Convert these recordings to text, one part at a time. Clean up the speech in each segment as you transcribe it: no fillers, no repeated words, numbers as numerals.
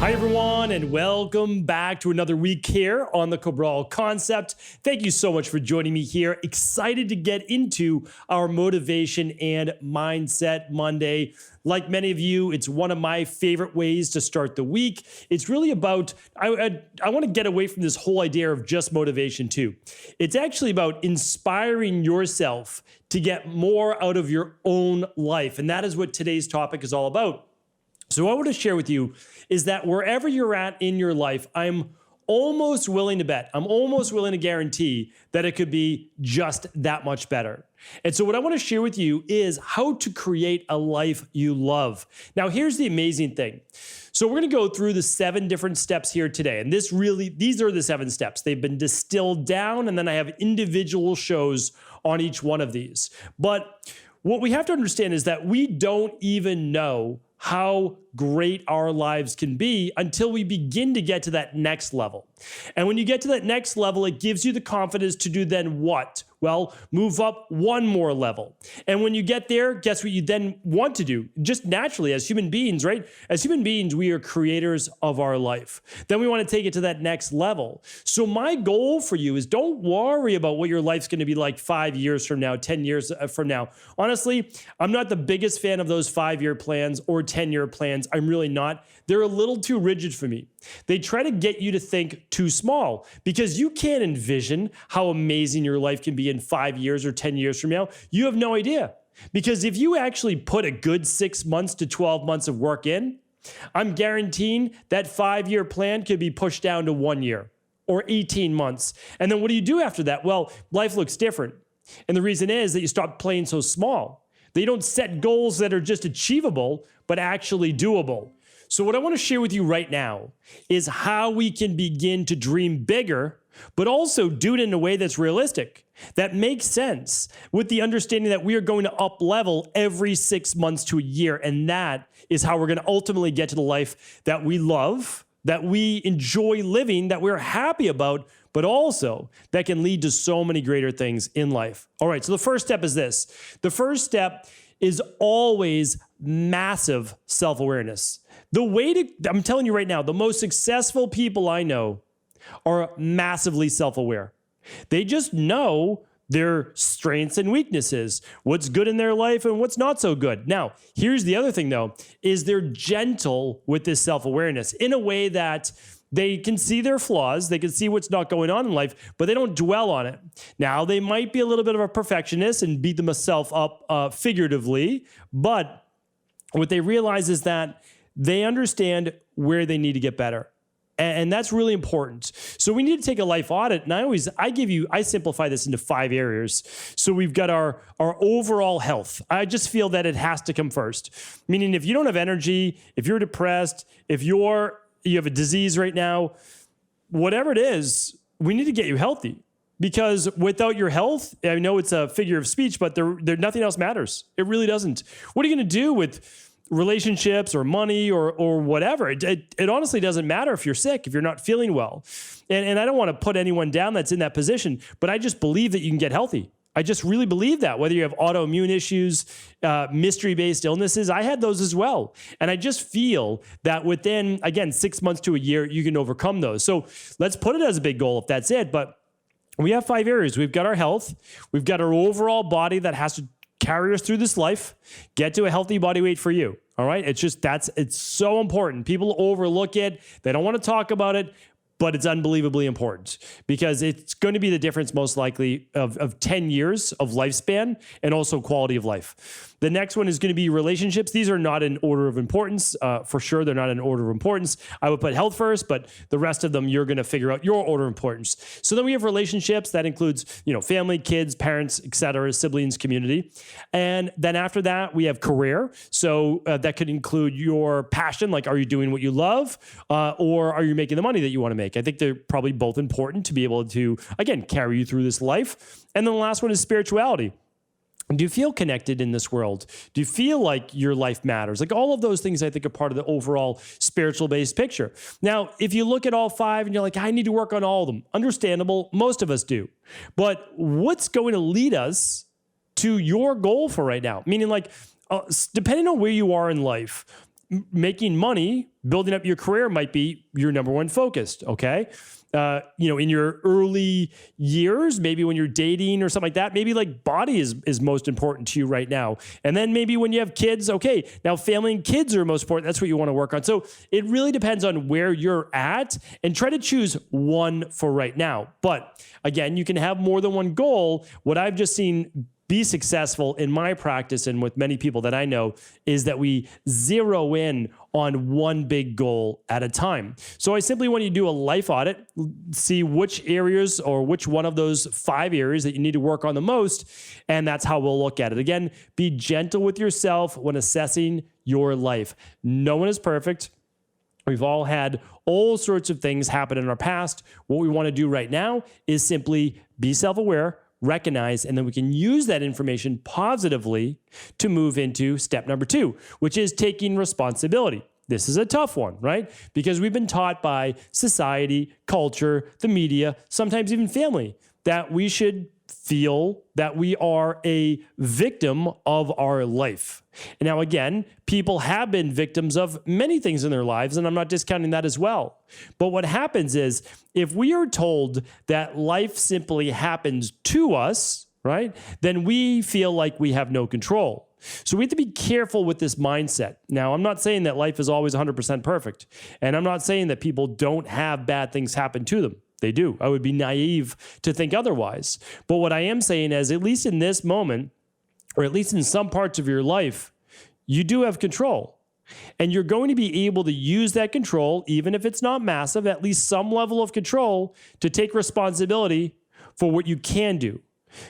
Hi, everyone, and welcome back to another week here on the Cabral Concept. Thank you so much for joining me here. Excited to get into our Motivation and Mindset Monday. Like many of you, it's one of my favorite ways to start the week. It's really about, I want to get away from this whole idea of just motivation too. It's actually about inspiring yourself to get more out of your own life. And that is what today's topic is all about. So what I want to share with you is that wherever you're at in your life, I'm almost willing to bet, I'm almost willing to guarantee that it could be just that much better. And so what I want to share with you is how to create a life you love. Now, here's the amazing thing. So we're going to go through the 7 different steps here today. And these are the 7 steps. They've been distilled down, and then I have individual shows on each one of these. But what we have to understand is that we don't even know how great our lives can be until we begin to get to that next level. And when you get to that next level, it gives you the confidence to do then what? Well, move up one more level. And when you get there, guess what you then want to do? Just naturally, as human beings, right? As human beings, we are creators of our life. Then we want to take it to that next level. So my goal for you is don't worry about what your life's going to be like 5 years from now, 10 years from now. Honestly, I'm not the biggest fan of those 5-year plans or 10-year plans. I'm really not. They're a little too rigid for me. They try to get you to think too small because you can't envision how amazing your life can be in 5 years or 10 years from now. You have no idea. Because if you actually put a good 6 months to 12 months of work in, I'm guaranteeing that 5-year plan could be pushed down to 1 year or 18 months. And then what do you do after that? Well, life looks different. And the reason is that you stop playing so small. That you don't set goals that are just achievable, but actually doable. So what I want to share with you right now is how we can begin to dream bigger, but also do it in a way that's realistic, that makes sense, with the understanding that we are going to up level every 6 months to a year. And that is how we're going to ultimately get to the life that we love, that we enjoy living, that we're happy about, but also that can lead to so many greater things in life. All right, so the first step is this. The first step is always massive self-awareness. I'm telling you right now, the most successful people I know are massively self-aware. They just know their strengths and weaknesses, what's good in their life and what's not so good. Now, here's the other thing though, is they're gentle with this self-awareness in a way that they can see their flaws, they can see what's not going on in life, but they don't dwell on it. Now, they might be a little bit of a perfectionist and beat themselves up figuratively, but what they realize is that they understand where they need to get better. And that's really important. So we need to take a life audit. And I simplify this into 5 areas. So we've got our overall health. I just feel that it has to come first. Meaning if you don't have energy, if you're depressed, if you have a disease right now, whatever it is, we need to get you healthy. Because without your health, I know it's a figure of speech, but nothing else matters. It really doesn't. What are you going to do with relationships or money or whatever? It honestly doesn't matter if you're sick, if you're not feeling well. And I don't want to put anyone down that's in that position, but I just believe that you can get healthy. I just really believe that, whether you have autoimmune issues, mystery-based illnesses, I had those as well. And I just feel that within, again, 6 months to a year, you can overcome those. So let's put it as a big goal if that's it. But we have 5 areas. We've got our health. We've got our overall body that has to carry us through this life, get to a healthy body weight for you. All right. It's so important. People overlook it. They don't want to talk about it, but it's unbelievably important because it's going to be the difference most likely of 10 years of lifespan and also quality of life. The next one is going to be relationships. These are not in order of importance. For sure, they're not in order of importance. I would put health first, but the rest of them, you're going to figure out your order of importance. So then we have relationships. That includes, family, kids, parents, etc., siblings, community. And then after that, we have career. So that could include your passion. Like, are you doing what you love? Or are you making the money that you want to make? I think they're probably both important to be able to, again, carry you through this life. And then the last one is spirituality. Do you feel connected in this world? Do you feel like your life matters? Like all of those things, I think, are part of the overall spiritual-based picture. Now, if you look at all 5 and you're like, I need to work on all of them, understandable, most of us do. But what's going to lead us to your goal for right now? Meaning like, depending on where you are in life, making money, building up your career might be your number one focus, okay? In your early years, maybe when you're dating or something like that, maybe like body is most important to you right now. And then maybe when you have kids, okay, now family and kids are most important. That's what you want to work on. So it really depends on where you're at, and try to choose one for right now. But again, you can have more than one goal. What I've just seen be successful in my practice and with many people that I know is that we zero in on one big goal at a time. So I simply want you to do a life audit, see which areas or which one of those 5 areas that you need to work on the most, and that's how we'll look at it. Again, be gentle with yourself when assessing your life. No one is perfect. We've all had all sorts of things happen in our past. What we want to do right now is simply be self-aware, recognize, and then we can use that information positively to move into step number 2, which is taking responsibility. This is a tough one, right? Because we've been taught by society, culture, the media, sometimes even family, that we should feel that we are a victim of our life. And now, again, people have been victims of many things in their lives, and I'm not discounting that as well. But what happens is, if we are told that life simply happens to us, right, then we feel like we have no control. So we have to be careful with this mindset. Now, I'm not saying that life is always 100% perfect, and I'm not saying that people don't have bad things happen to them. They do. I would be naive to think otherwise. But what I am saying is, at least in this moment, or at least in some parts of your life, you do have control. And you're going to be able to use that control, even if it's not massive, at least some level of control, to take responsibility for what you can do.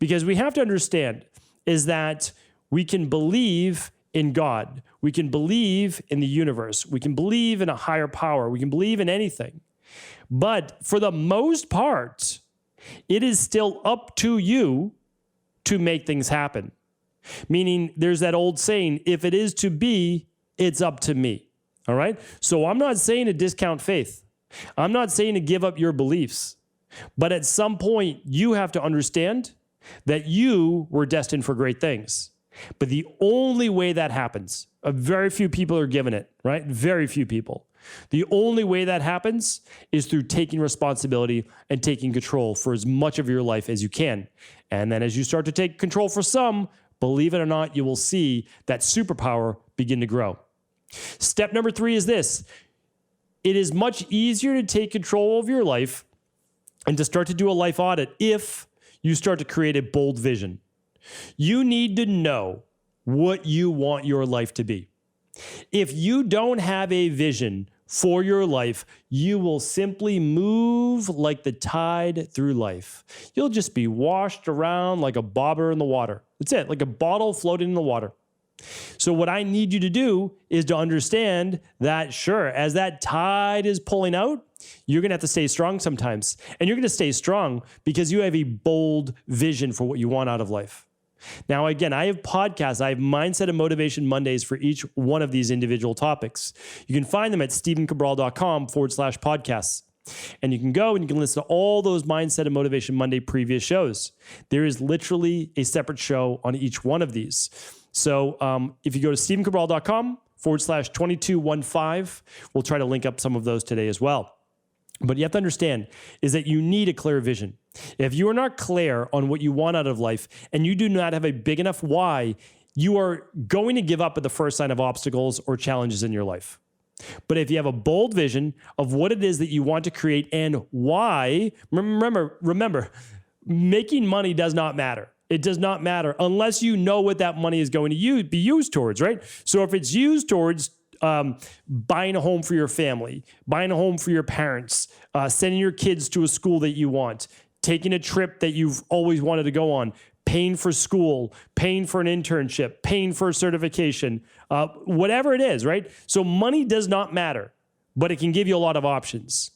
Because we have to understand is that we can believe in God. We can believe in the universe. We can believe in a higher power. We can believe in anything. But for the most part, it is still up to you to make things happen. Meaning, there's that old saying, if it is to be, it's up to me. All right? So I'm not saying to discount faith. I'm not saying to give up your beliefs. But at some point, you have to understand that you were destined for great things. But the only way that happens, very few people are given it, right? Very few people. The only way that happens is through taking responsibility and taking control for as much of your life as you can. And then as you start to take control for some, believe it or not, you will see that superpower begin to grow. Step number 3 is this. It is much easier to take control of your life and to start to do a life audit if you start to create a bold vision. You need to know what you want your life to be. If you don't have a vision for your life, you will simply move like the tide through life. You'll just be washed around like a bobber in the water. That's it, like a bottle floating in the water. So what I need you to do is to understand that, sure, as that tide is pulling out, you're going to have to stay strong sometimes. And you're going to stay strong because you have a bold vision for what you want out of life. Now, again, I have podcasts. I have Mindset and Motivation Mondays for each one of these individual topics. You can find them at stephencabral.com/podcasts. And you can go and you can listen to all those Mindset and Motivation Monday previous shows. There is literally a separate show on each one of these. So if you go to stephencabral.com/2215, we'll try to link up some of those today as well. But you have to understand is that you need a clear vision. If you are not clear on what you want out of life and you do not have a big enough why, you are going to give up at the first sign of obstacles or challenges in your life. But if you have a bold vision of what it is that you want to create and why, remember, making money does not matter. It does not matter unless you know what that money is going to be used towards, right? So if it's used towards buying a home for your family, buying a home for your parents, sending your kids to a school that you want, taking a trip that you've always wanted to go on, paying for school, paying for an internship, paying for a certification, whatever it is, right? So money does not matter, but it can give you a lot of options.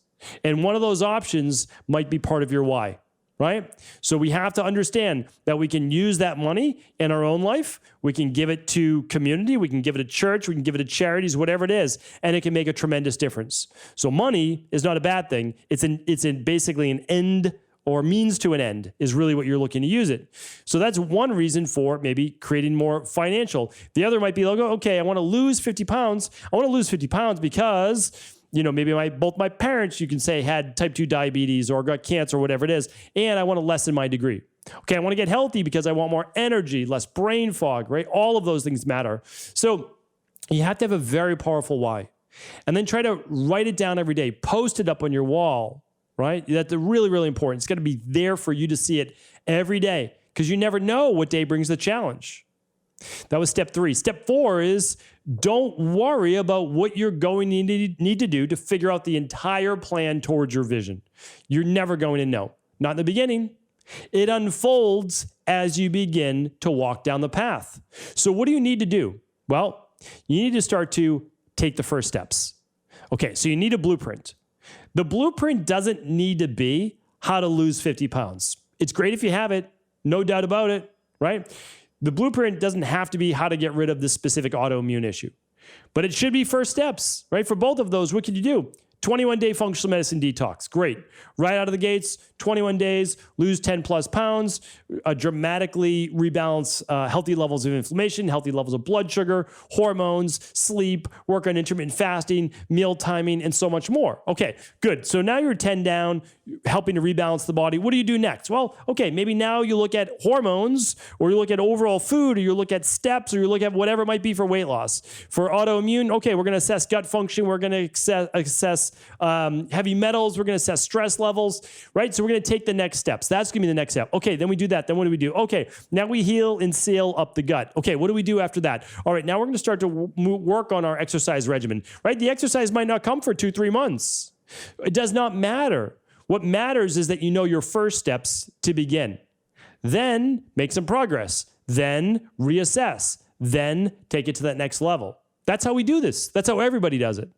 And one of those options might be part of your why. Right? So we have to understand that we can use that money in our own life. We can give it to community. We can give it to church. We can give it to charities, whatever it is, and it can make a tremendous difference. So money is not a bad thing. It's basically an end or means to an end is really what you're looking to use it. So that's one reason for maybe creating more financial. The other might be like, okay, I want to lose 50 pounds. I want to lose 50 pounds because, maybe both my parents, you can say, had type 2 diabetes or got cancer or whatever it is, and I want to lessen my degree. Okay, I want to get healthy because I want more energy, less brain fog, right? All of those things matter. So you have to have a very powerful why. And then try to write it down every day. Post it up on your wall, right? That's really, really important. It's got to be there for you to see it every day because you never know what day brings the challenge. That was step 3. Step 4 is don't worry about what you're going to need to do to figure out the entire plan towards your vision. You're never going to know. Not in the beginning. It unfolds as you begin to walk down the path. So what do you need to do? Well, you need to start to take the first steps. Okay, so you need a blueprint. The blueprint doesn't need to be how to lose 50 pounds. It's great if you have it, no doubt about it, right? The blueprint doesn't have to be how to get rid of this specific autoimmune issue, but it should be first steps, right? For both of those, what can you do? 21-day functional medicine detox. Great. Right out of the gates, 21 days, lose 10 plus pounds, dramatically rebalance healthy levels of inflammation, healthy levels of blood sugar, hormones, sleep, work on intermittent fasting, meal timing, and so much more. Okay, good. So now you're 10 down, helping to rebalance the body. What do you do next? Well, okay, maybe now you look at hormones, or you look at overall food, or you look at steps, or you look at whatever it might be for weight loss. For autoimmune, okay, we're going to assess gut function. We're going to assess heavy metals. We're going to assess stress levels, right? So we're going to take the next steps. That's going to be the next step. Okay, then we do that. Then what do we do? Okay, now we heal and seal up the gut. Okay, what do we do after that? All right, now we're going to start to work on our exercise regimen, right? The exercise might not come for 2-3 months. It does not matter. What matters is that you know your first steps to begin. Then make some progress. Then reassess. Then take it to that next level. That's how we do this. That's how everybody does it.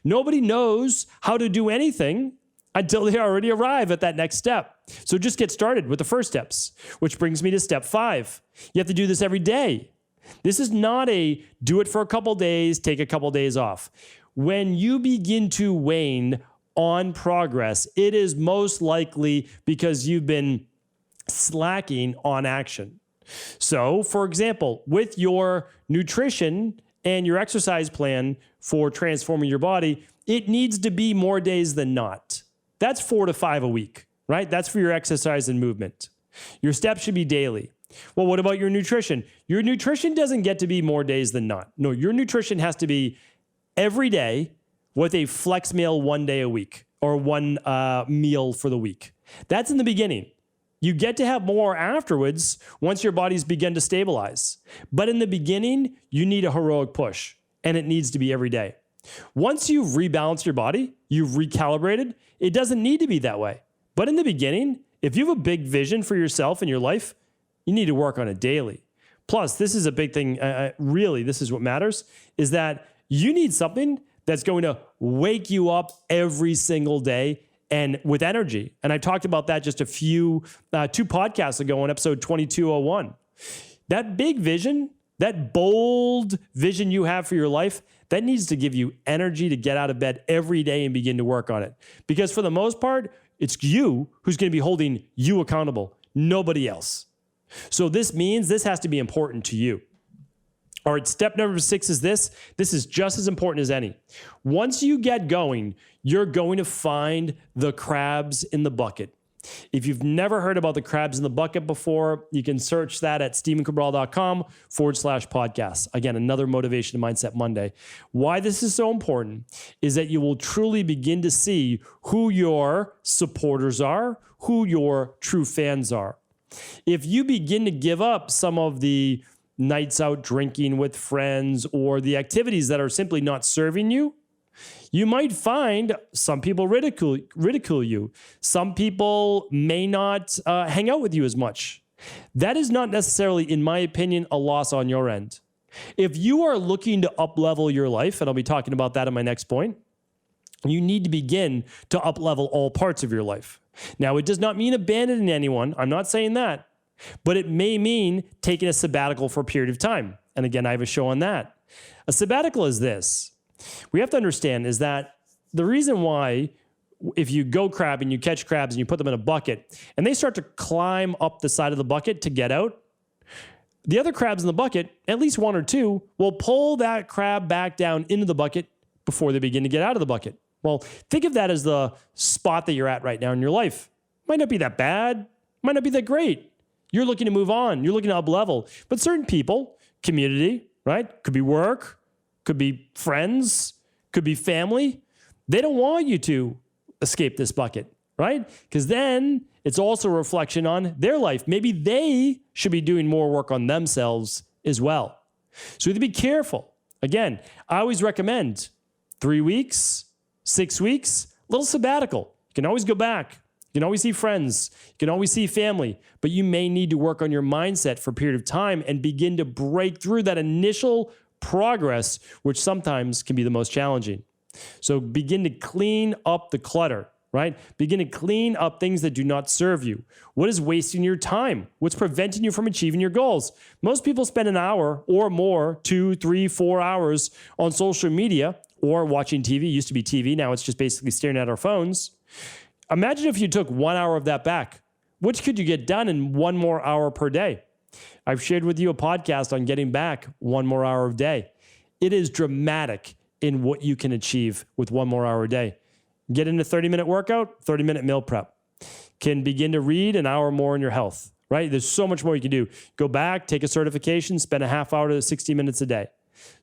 Nobody knows how to do anything until they already arrive at that next step. So just get started with the first steps, which brings me to step 5. You have to do this every day. This is not a do it for a couple days, take a couple days off. When you begin to wane on progress, it is most likely because you've been slacking on action. So, for example, with your nutrition and your exercise plan for transforming your body, it needs to be more days than not. That's 4 to 5 a week, right? That's for your exercise and movement. Your steps should be daily. Well, what about your nutrition? Your nutrition doesn't get to be more days than not. No, your nutrition has to be every day with a flex meal 1 day a week or one meal for the week. That's in the beginning. You get to have more afterwards once your body's begun to stabilize. But in the beginning, you need a heroic push, and it needs to be every day. Once you've rebalanced your body, you've recalibrated, it doesn't need to be that way. But in the beginning, if you have a big vision for yourself and your life, you need to work on it daily. Plus, this is a big thing, really, this is what matters, is that you need something that's going to wake you up every single day and with energy. And I talked about that just 2 podcasts ago on episode 2201. That big vision, that bold vision you have for your life, that needs to give you energy to get out of bed every day and begin to work on it. Because for the most part, it's you who's going to be holding you accountable, nobody else. So this means this has to be important to you. All right, step number 6 is this. This is just as important as any. Once you get going, you're going to find the crabs in the bucket. If you've never heard about the crabs in the bucket before, you can search that at stevencabral.com/podcast. Again, another Motivation and Mindset Monday. Why this is so important is that you will truly begin to see who your supporters are, who your true fans are. If you begin to give up some of the nights out drinking with friends or the activities that are simply not serving you, you might find some people ridicule you. Some people may not hang out with you as much. That is not necessarily, in my opinion, a loss on your end. If you are looking to up-level your life, and I'll be talking about that in my next point, you need to begin to up-level all parts of your life. Now, it does not mean abandoning anyone. I'm not saying that. But it may mean taking a sabbatical for a period of time. And again, I have a show on that. A sabbatical is this. We have to understand is that the reason why if you go crabbing, you catch crabs and you put them in a bucket and they start to climb up the side of the bucket to get out, the other crabs in the bucket, at least one or two, will pull that crab back down into the bucket before they begin to get out of the bucket. Well, think of that as the spot that you're at right now in your life. Might not be that bad, might not be that great. You're looking to move on, you're looking to up level. But certain people, community, right? Could be work, could be friends, could be family. They don't want you to escape this bucket, right? Because then it's also a reflection on their life. Maybe they should be doing more work on themselves as well. So we have to be careful. Again, I always recommend 3 weeks, 6 weeks, little sabbatical. You can always go back. You can always see friends. You can always see family, but you may need to work on your mindset for a period of time and begin to break through that initial progress, which sometimes can be the most challenging. So begin to clean up the clutter, right? Begin to clean up things that do not serve you. What is wasting your time? What's preventing you from achieving your goals? Most people spend an hour or more, 2, 3, 4 hours on social media or watching TV. It used to be TV. Now it's just basically staring at our phones. Imagine if you took 1 hour of that back. What could you get done in 1 more hour per day? I've shared with you a podcast on getting back 1 more hour a day. It is dramatic in what you can achieve with 1 more hour a day. Get into 30-minute workout, 30-minute meal prep. Can begin to read an hour more in your health, right? There's so much more you can do. Go back, take a certification, spend a half hour to 60 minutes a day.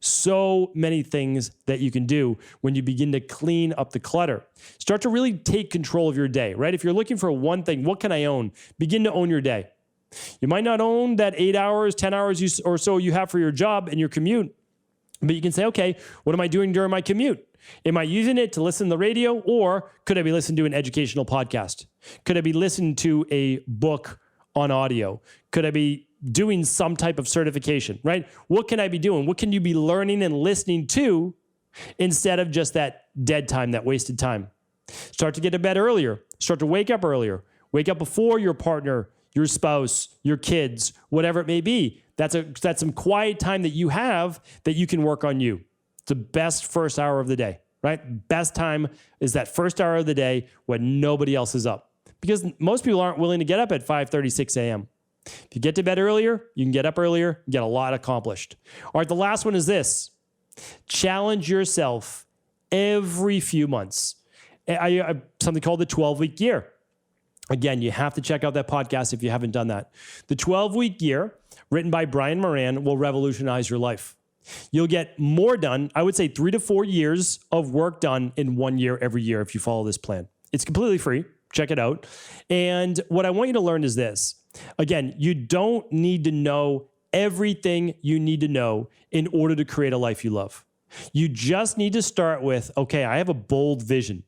So many things that you can do when you begin to clean up the clutter. Start to really take control of your day, right? If you're looking for one thing, what can I own? Begin to own your day. You might not own that 8 hours, 10 hours or so you have for your job and your commute, but you can say, okay, what am I doing during my commute? Am I using it to listen to the radio, or could I be listening to an educational podcast? Could I be listening to a book on audio? Could I be doing some type of certification, right? What can I be doing? What can you be learning and listening to instead of just that dead time, that wasted time? Start to get to bed earlier. Start to wake up earlier. Wake up before your partner, your spouse, your kids, whatever it may be. That's some quiet time that you have that you can work on you. It's the best first hour of the day, right? Best time is that first hour of the day when nobody else is up. Because most people aren't willing to get up at 5:30, 6 a.m. If you get to bed earlier, you can get up earlier, get a lot accomplished. All right, the last one is this. Challenge yourself every few months. I something called the 12-week year. Again, you have to check out that podcast if you haven't done that. The 12-week year, written by Brian Moran, will revolutionize your life. You'll get more done, I would say 3 to 4 years of work done in 1 year every year if you follow this plan. It's completely free. Check it out. And what I want you to learn is this. Again, you don't need to know everything you need to know in order to create a life you love. You just need to start with, okay, I have a bold vision.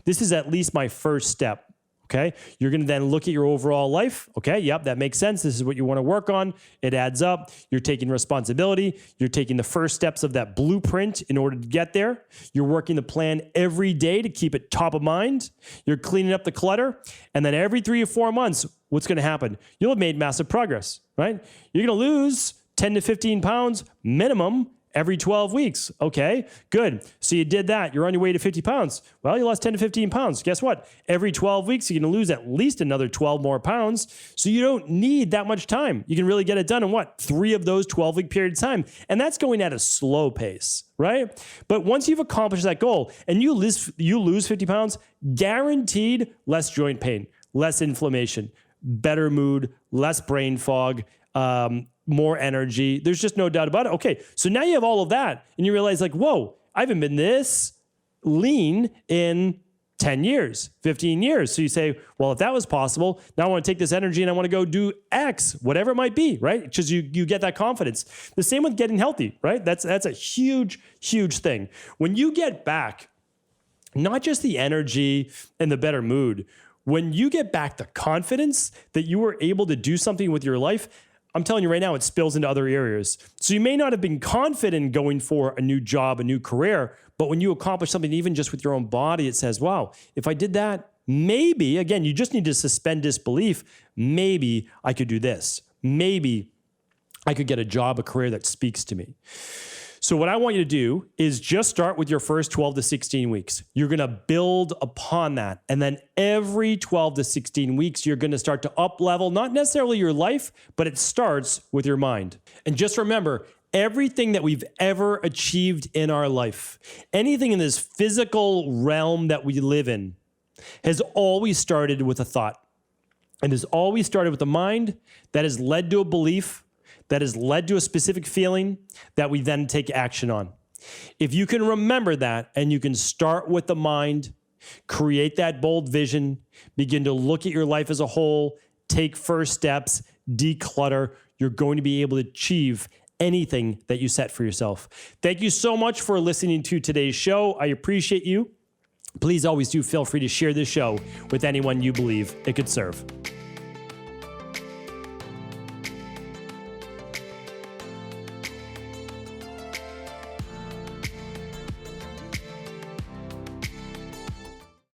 This is at least my first step. Okay. You're going to then look at your overall life. Okay. Yep. That makes sense. This is what you want to work on. It adds up. You're taking responsibility. You're taking the first steps of that blueprint in order to get there. You're working the plan every day to keep it top of mind. You're cleaning up the clutter. And then every 3 or 4 months, what's going to happen? You'll have made massive progress, right? You're going to lose 10 to 15 pounds minimum every 12 weeks. Okay, good. So you did that. You're on your way to 50 pounds. Well, you lost 10 to 15 pounds. Guess what? Every 12 weeks, you're going to lose at least another 12 more pounds. So you don't need that much time. You can really get it done in 3 of those 12-week periods of time. And that's going at a slow pace, right? But once you've accomplished that goal and you lose 50 pounds, guaranteed less joint pain, less inflammation, better mood, less brain fog, more energy. There's just no doubt about it. Okay, so now you have all of that and you realize like, whoa, I haven't been this lean in 10 years, 15 years. So you say, well, if that was possible, now I want to take this energy and I want to go do X, whatever it might be, right? Because you get that confidence. The same with getting healthy, right? That's a huge, huge thing. When you get back, not just the energy and the better mood, when you get back the confidence that you were able to do something with your life, I'm telling you right now, it spills into other areas. So you may not have been confident going for a new job, a new career, but when you accomplish something even just with your own body, it says, wow, if I did that, maybe, again, you just need to suspend disbelief. Maybe I could do this. Maybe I could get a job, a career that speaks to me. So what I want you to do is just start with your first 12 to 16 weeks. You're going to build upon that. And then every 12 to 16 weeks, you're going to start to up level, not necessarily your life, but it starts with your mind. And just remember, everything that we've ever achieved in our life, anything in this physical realm that we live in, has always started with a thought. And has always started with a mind that has led to a belief, that has led to a specific feeling that we then take action on. If you can remember that and you can start with the mind, create that bold vision, begin to look at your life as a whole, take first steps, declutter, you're going to be able to achieve anything that you set for yourself. Thank you so much for listening to today's show. I appreciate you. Please always do feel free to share this show with anyone you believe it could serve.